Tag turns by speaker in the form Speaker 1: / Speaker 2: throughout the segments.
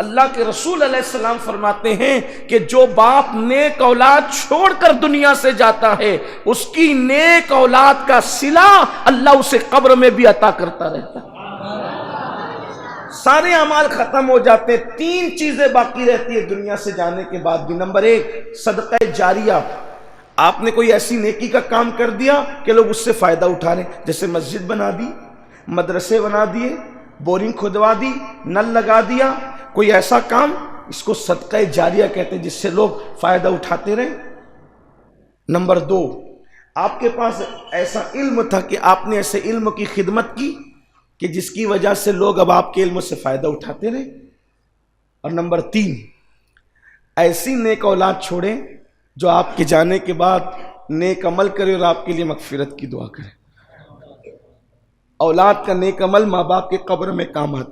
Speaker 1: اللہ کے رسول علیہ السلام فرماتے ہیں کہ جو باپ نیک اولاد چھوڑ کر دنیا سے جاتا ہے اس کی نیک اولاد کا صلہ اللہ اسے قبر میں بھی عطا کرتا رہتا ہے۔ سارے اعمال ختم ہو جاتے ہیں، 3 چیزیں باقی رہتی ہے دنیا سے جانے کے بعد بھی۔ نمبر 1 صدقہ جاریہ، آپ نے کوئی ایسی نیکی کا کام کر دیا کہ لوگ اس سے فائدہ اٹھا رہے ہیں، جیسے مسجد بنا دی، مدرسے بنا دیے، بورنگ کھدوا دی، نل لگا دیا، کوئی ایسا کام، اس کو صدقہ جاریہ کہتے ہیں جس سے لوگ فائدہ اٹھاتے رہے۔ نمبر 2 آپ کے پاس ایسا علم تھا کہ آپ نے ایسے علم کی خدمت کی کہ جس کی وجہ سے لوگ اب آپ کے علم سے فائدہ اٹھاتے رہے۔ اور نمبر 3 ایسی نیک اولاد چھوڑیں جو آپ کے جانے کے بعد نیک عمل کرے اور آپ کے لیے مغفرت کی دعا کرے۔ اولاد کا نیک عمل ماں باپ کے قبر میں کام آتا،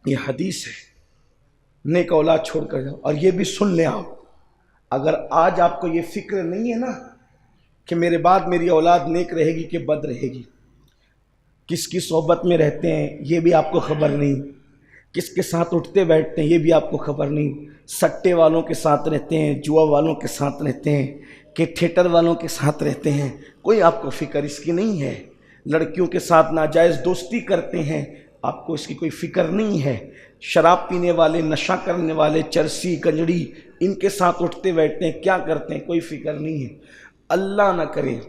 Speaker 1: یہ حدیث ہے۔ نیک اولاد چھوڑ کر جاؤ۔ اور یہ بھی سن لیں آپ، اگر آج آپ کو یہ فکر نہیں ہے نا کہ میرے بعد میری اولاد نیک رہے گی کہ بد رہے گی، کس کی صحبت میں رہتے ہیں یہ بھی آپ کو خبر نہیں، کس کے ساتھ اٹھتے بیٹھتے ہیں یہ بھی آپ کو خبر نہیں، سٹے والوں کے ساتھ رہتے ہیں، جوا والوں کے ساتھ رہتے ہیں کہ تھیٹر والوں کے ساتھ رہتے ہیں، کوئی آپ کو فکر اس کی نہیں ہے۔ لڑکیوں کے ساتھ ناجائز دوستی کرتے ہیں، آپ کو اس کی کوئی فکر نہیں ہے۔ شراب پینے والے، نشہ کرنے والے، چرسی کنجڑی، ان کے ساتھ اٹھتے بیٹھتے ہیں، کیا کرتے ہیں، کوئی فکر نہیں ہے۔ اللہ نہ کرے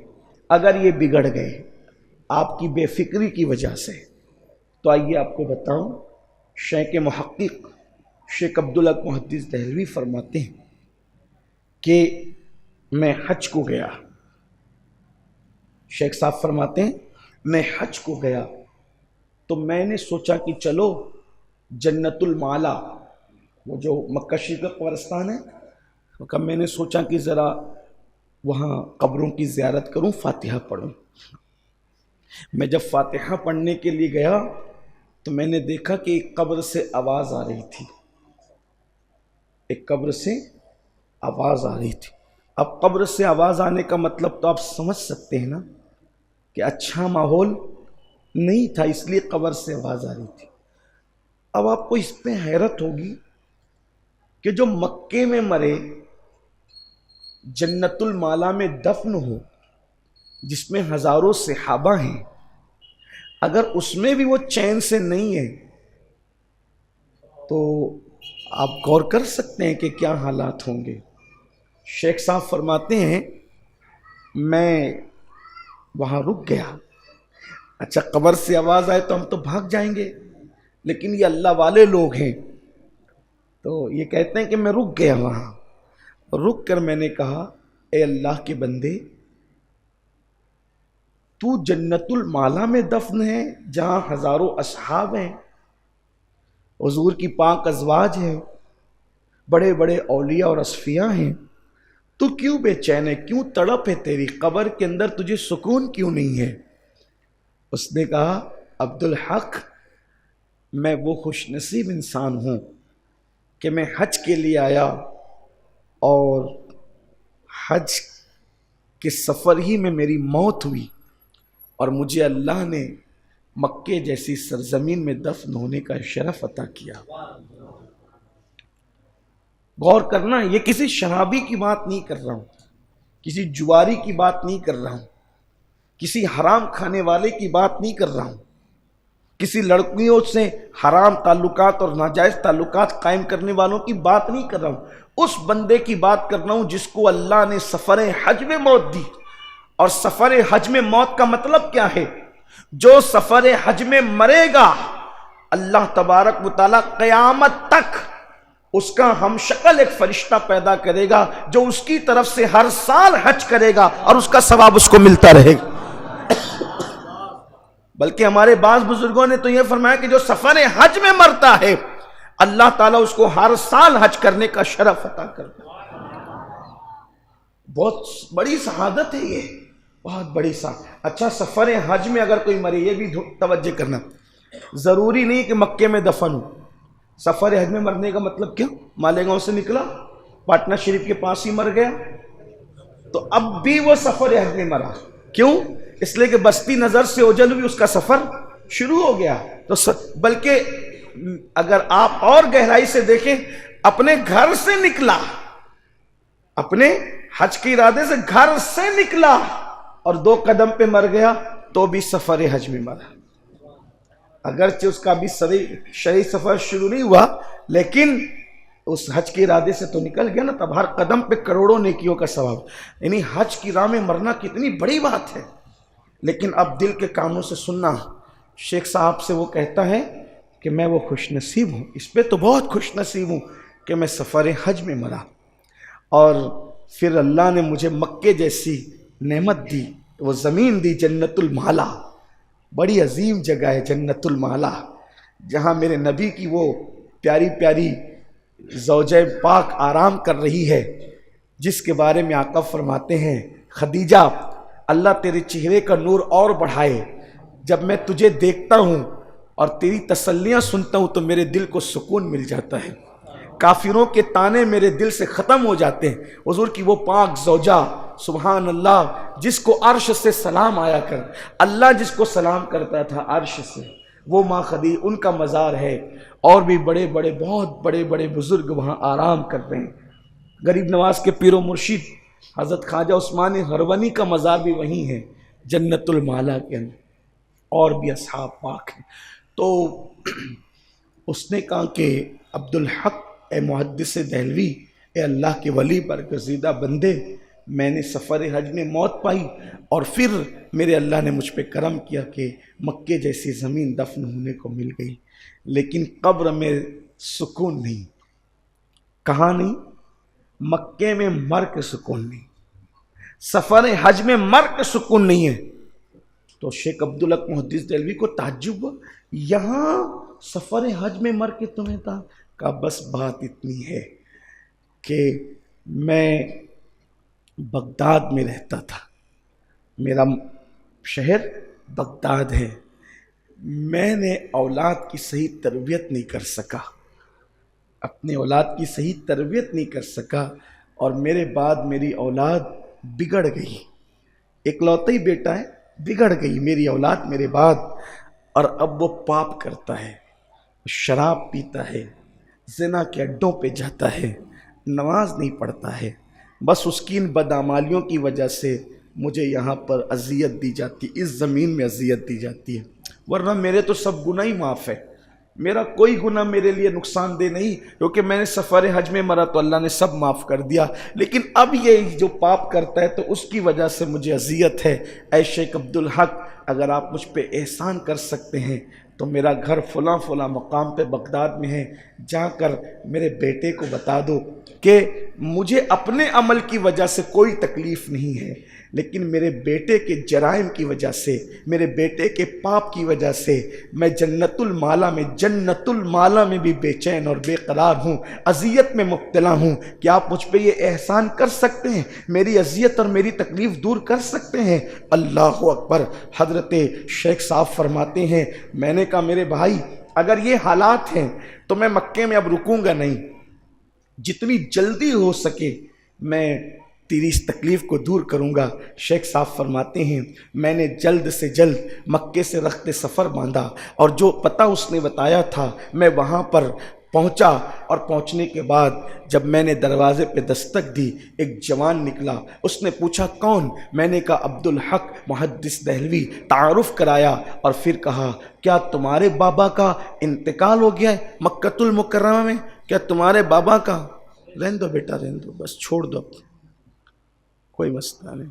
Speaker 1: اگر یہ بگڑ گئے آپ کی بے فکری کی وجہ سے، تو آئیے آپ کو بتاؤں، شیخ محقق شیخ عبدالحق محدث دہلوی فرماتے ہیں کہ میں حج کو گیا، شیخ صاحب فرماتے ہیں میں حج کو گیا تو میں نے سوچا کہ چلو جنت المالا، وہ جو مکہ شریف کا قبرستان ہے، میں نے سوچا کہ ذرا وہاں قبروں کی زیارت کروں، فاتحہ پڑھوں۔ میں جب فاتحہ پڑھنے کے لیے گیا تو میں نے دیکھا کہ ایک قبر سے آواز آ رہی تھی، ایک قبر سے آواز آ رہی تھی۔ اب قبر سے آواز آنے کا مطلب تو آپ سمجھ سکتے ہیں نا کہ اچھا ماحول نہیں تھا، اس لیے قبر سے آواز آ رہی تھی۔ اب آپ کو اس پہ حیرت ہوگی کہ جو مکے میں مرے، جنت المالا میں دفن ہو، جس میں ہزاروں صحابہ ہیں، اگر اس میں بھی وہ چین سے نہیں ہے تو آپ غور کر سکتے ہیں کہ کیا حالات ہوں گے۔ شیخ صاحب فرماتے ہیں میں وہاں رک گیا۔ اچھا قبر سے آواز آئے تو ہم تو بھاگ جائیں گے، لیکن یہ اللہ والے لوگ ہیں تو یہ کہتے ہیں کہ میں رک گیا وہاں، رک کر میں نے کہا اے اللہ کے بندے، تو جنت المالا میں دفن ہے جہاں ہزاروں اصحاب ہیں، حضور کی پاک ازواج ہیں، بڑے بڑے اولیاء اور اصفیاء ہیں، تو کیوں بے چین ہے، کیوں تڑپ ہے تیری قبر کے اندر، تجھے سکون کیوں نہیں ہے؟ اس نے کہا عبدالحق، میں وہ خوش نصیب انسان ہوں کہ میں حج کے لیے آیا اور حج کے سفر ہی میں میری موت ہوئی اور مجھے اللہ نے مکے جیسی سرزمین میں دفن ہونے کا شرف عطا کیا۔ غور کرنا، یہ کسی شرابی کی بات نہیں کر رہا ہوں، کسی جواری کی بات نہیں کر رہا ہوں، کسی حرام کھانے والے کی بات نہیں کر رہا ہوں، کسی لڑکیوں سے حرام تعلقات اور ناجائز تعلقات قائم کرنے والوں کی بات نہیں کر رہا ہوں، اس بندے کی بات کر رہا ہوں جس کو اللہ نے سفر حج میں موت دی۔ اور سفر حج میں موت کا مطلب کیا ہے؟ جو سفر حج میں مرے گا اللہ تبارک و تعالیٰ قیامت تک اس کا ہم شکل ایک فرشتہ پیدا کرے گا جو اس کی طرف سے ہر سال حج کرے گا اور اس کا ثواب اس کو ملتا رہے گا۔ بلکہ ہمارے بعض بزرگوں نے تو یہ فرمایا کہ جو سفر حج میں مرتا ہے اللہ تعالیٰ اس کو ہر سال حج کرنے کا شرف عطا کرتا ہے۔ بہت بڑی شہادت ہے یہ، بہت بڑی شہادت۔ اچھا سفر حج میں اگر کوئی مرے، یہ بھی توجہ کرنا، ضروری نہیں کہ مکے میں دفن ہو۔ سفر حج میں مرنے کا مطلب کیا؟ مالیگاؤں سے نکلا، پٹنہ شریف کے پاس ہی مر گیا تو اب بھی وہ سفر حج میں مرا۔ کیوں؟ اس لیے کہ بستی نظر سے اوجل ہوئی، اس کا سفر شروع ہو گیا۔ تو بلکہ اگر آپ اور گہرائی سے دیکھیں، اپنے گھر سے نکلا، اپنے حج کے ارادے سے گھر سے نکلا اور 2 قدم پہ مر گیا تو بھی سفر حج میں مرا۔ اگرچہ اس کا بھی شرعی سفر شروع نہیں ہوا، لیکن اس حج کے ارادے سے تو نکل گیا نا، تب ہر قدم پہ کروڑوں نیکیوں کا ثواب۔ یعنی حج کی راہ میں مرنا کتنی بڑی بات ہے۔ لیکن اب دل کے کانوں سے سننا، شیخ صاحب سے وہ کہتا ہے کہ میں وہ خوش نصیب ہوں، اس پہ تو بہت خوش نصیب ہوں کہ میں سفر حج میں مرا، اور پھر اللہ نے مجھے مکے جیسی نعمت دی، وہ زمین دی، جنت المالا، بڑی عظیم جگہ ہے جنت المالا، جہاں میرے نبی کی وہ پیاری پیاری زوجہ پاک آرام کر رہی ہے، جس کے بارے میں آقا فرماتے ہیں، خدیجہ اللہ تیرے چہرے کا نور اور بڑھائے، جب میں تجھے دیکھتا ہوں اور تیری تسلیاں سنتا ہوں تو میرے دل کو سکون مل جاتا ہے، کافروں کے تانے میرے دل سے ختم ہو جاتے ہیں۔ حضور کی وہ پاک زوجہ، سبحان اللہ، جس کو عرش سے سلام آیا کر، اللہ جس کو سلام کرتا تھا عرش سے، وہ ماں خدیجہ، ان کا مزار ہے، اور بھی بڑے بڑے بہت بڑے بڑے بزرگ وہاں آرام کر رہے ہیں۔ غریب نواز کے پیر و مرشد حضرت خواجہ عثمان ہرونی کا مزار بھی وہیں ہے، جنت المالا کے اندر، اور بھی اصحاب پاک ہیں۔ تو اس نے کہا کہ عبدالحق اے محدث دہلوی، اے اللہ کے ولی برگزیدہ بندے، میں نے سفر حج میں موت پائی، اور پھر میرے اللہ نے مجھ پہ کرم کیا کہ مکے جیسی زمین دفن ہونے کو مل گئی، لیکن قبر میں سکون نہیں۔ کہاں نہیں؟ مکے میں مر کے سکون نہیں، سفر حج میں مر کے سکون نہیں ہے۔ تو شیخ عبدالحق محدث دہلوی کو تعجب ہوا، یہاں سفر حج میں مر کے تمہیں تھا؟ کہا بس بات اتنی ہے کہ میں بغداد میں رہتا تھا، میرا شہر بغداد ہے، میں نے اولاد کی صحیح تربیت نہیں کر سکا، اپنے اولاد کی صحیح تربیت نہیں کر سکا، اور میرے بعد میری اولاد بگڑ گئی، اکلوتا ہی بیٹا ہے، بگڑ گئی میری اولاد میرے بعد، اور اب وہ پاپ کرتا ہے، شراب پیتا ہے، زنا کے اڈوں پہ جاتا ہے، نماز نہیں پڑھتا ہے، بس اس کی ان بدعمالیوں کی وجہ سے مجھے یہاں پر اذیت دی جاتی، اس زمین میں اذیت دی جاتی ہے، ورنہ میرے تو سب گناہ ہی معاف ہے، میرا کوئی گناہ میرے لیے نقصان دہ نہیں، کیونکہ میں نے سفر حج میں مرا تو اللہ نے سب معاف کر دیا، لیکن اب یہ جو پاپ کرتا ہے تو اس کی وجہ سے مجھے اذیت ہے۔ اے شیخ عبدالحق، اگر آپ مجھ پہ احسان کر سکتے ہیں تو میرا گھر فلاں فلاں مقام پہ بغداد میں ہے، جا کر میرے بیٹے کو بتا دو کہ مجھے اپنے عمل کی وجہ سے کوئی تکلیف نہیں ہے، لیکن میرے بیٹے کے جرائم کی وجہ سے، میرے بیٹے کے پاپ کی وجہ سے میں جنت المالا میں بھی بے چین اور بے قرار ہوں، اذیت میں مبتلا ہوں، کیا آپ مجھ پہ یہ احسان کر سکتے ہیں، میری اذیت اور میری تکلیف دور کر سکتے ہیں؟ اللہ اکبر۔ حضرت شیخ صاحب فرماتے ہیں، میں نے کہا میرے بھائی اگر یہ حالات ہیں تو میں مکے میں اب رکوں گا نہیں، جتنی جلدی ہو سکے میں تیری اس تکلیف کو دور کروں گا۔ شیخ صاحب فرماتے ہیں میں نے جلد سے جلد مکے سے رخت سفر باندھا، اور جو پتہ اس نے بتایا تھا میں وہاں پر پہنچا، اور پہنچنے کے بعد جب میں نے دروازے پہ دستک دی، ایک جوان نکلا، اس نے پوچھا کون؟ میں نے کہا عبدالحق محدث دہلوی، تعارف کرایا، اور پھر کہا کیا تمہارے بابا کا انتقال ہو گیا ہے مکۃ المکرمہ میں؟ کیا تمہارے بابا کا؟ رہنے دو بیٹا، رہنے دو، بس چھوڑ دو، کوئی مسئلہ نہیں۔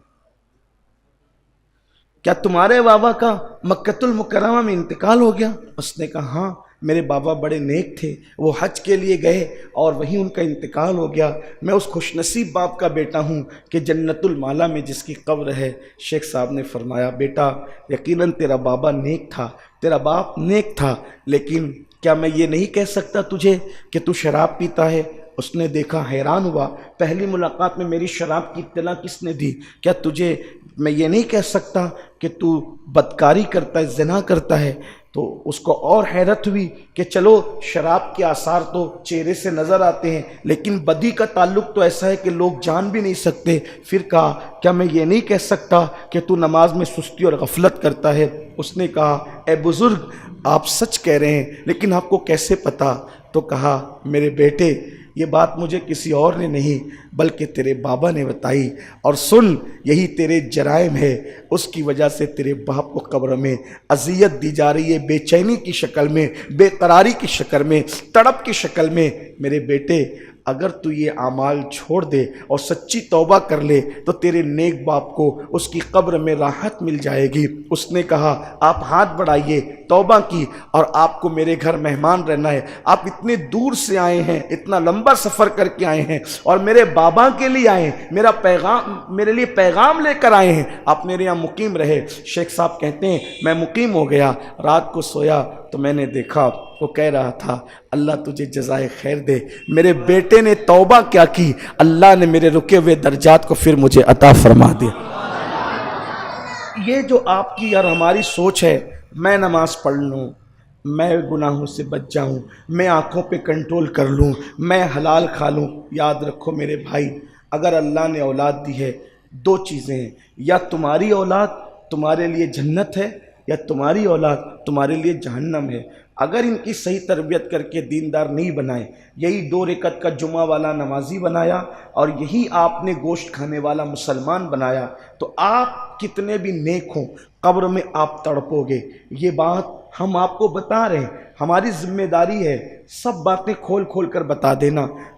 Speaker 1: کیا تمہارے بابا کا مکۃ المکرمہ میں انتقال ہو گیا؟ اس نے کہا ہاں، میرے بابا بڑے نیک تھے، وہ حج کے لیے گئے اور وہیں ان کا انتقال ہو گیا، میں اس خوش نصیب باپ کا بیٹا ہوں کہ جنت المالا میں جس کی قبر ہے۔ شیخ صاحب نے فرمایا بیٹا یقیناً تیرا بابا نیک تھا، تیرا باپ نیک تھا، لیکن کیا میں یہ نہیں کہہ سکتا تجھے کہ تو شراب پیتا ہے؟ اس نے دیکھا، حیران ہوا، پہلی ملاقات میں میری شراب کی اطلاع کس نے دی؟ کیا تجھے میں یہ نہیں کہہ سکتا کہ تو بدکاری کرتا ہے، زنا کرتا ہے؟ تو اس کو اور حیرت ہوئی کہ چلو شراب کے آثار تو چہرے سے نظر آتے ہیں، لیکن بدی کا تعلق تو ایسا ہے کہ لوگ جان بھی نہیں سکتے۔ پھر کہا کیا میں یہ نہیں کہہ سکتا کہ تو نماز میں سستی اور غفلت کرتا ہے؟ اس نے کہا اے بزرگ، آپ سچ کہہ رہے ہیں، لیکن آپ کو کیسے پتا؟ تو کہا میرے بیٹے یہ بات مجھے کسی اور نے نہیں بلکہ تیرے بابا نے بتائی، اور سن یہی تیرے جرائم ہے، اس کی وجہ سے تیرے باپ کو قبر میں اذیت دی جا رہی ہے، بے چینی کی شکل میں، بے قراری کی شکل میں، تڑپ کی شکل میں۔ میرے بیٹے اگر تو یہ اعمال چھوڑ دے اور سچی توبہ کر لے تو تیرے نیک باپ کو اس کی قبر میں راحت مل جائے گی۔ اس نے کہا آپ ہاتھ بڑھائیے، توبہ کی، اور آپ کو میرے گھر مہمان رہنا ہے، آپ اتنے دور سے آئے ہیں، اتنا لمبا سفر کر کے آئے ہیں، اور میرے بابا کے لیے آئے ہیں، میرے لیے پیغام لے کر آئے ہیں، آپ میرے یہاں مقیم رہے۔ شیخ صاحب کہتے ہیں میں مقیم ہو گیا، رات کو سویا تو میں نے دیکھا وہ کہہ رہا تھا اللہ تجھے جزائے خیر دے، میرے بیٹے نے توبہ کیا کی، اللہ نے میرے رکے ہوئے درجات کو پھر مجھے عطا فرما دیا۔ یہ جو آپ کی اور ہماری سوچ ہے، میں نماز پڑھ لوں، میں گناہوں سے بچ جاؤں، میں آنکھوں پہ کنٹرول کر لوں، میں حلال کھا لوں، یاد رکھو میرے بھائی اگر اللہ نے اولاد دی ہے دو چیزیں ہیں، یا تمہاری اولاد تمہارے لیے جنت ہے یا تمہاری اولاد تمہارے لیے جہنم ہے۔ اگر ان کی صحیح تربیت کر کے دیندار نہیں بنائے، یہی 2 رکعت کا جمعہ والا نمازی بنایا اور یہی آپ نے گوشت کھانے والا مسلمان بنایا، تو آپ کتنے بھی نیک ہوں قبر میں آپ تڑپو گے۔ یہ بات ہم آپ کو بتا رہے ہیں، ہماری ذمہ داری ہے سب باتیں کھول کھول کر بتا دینا۔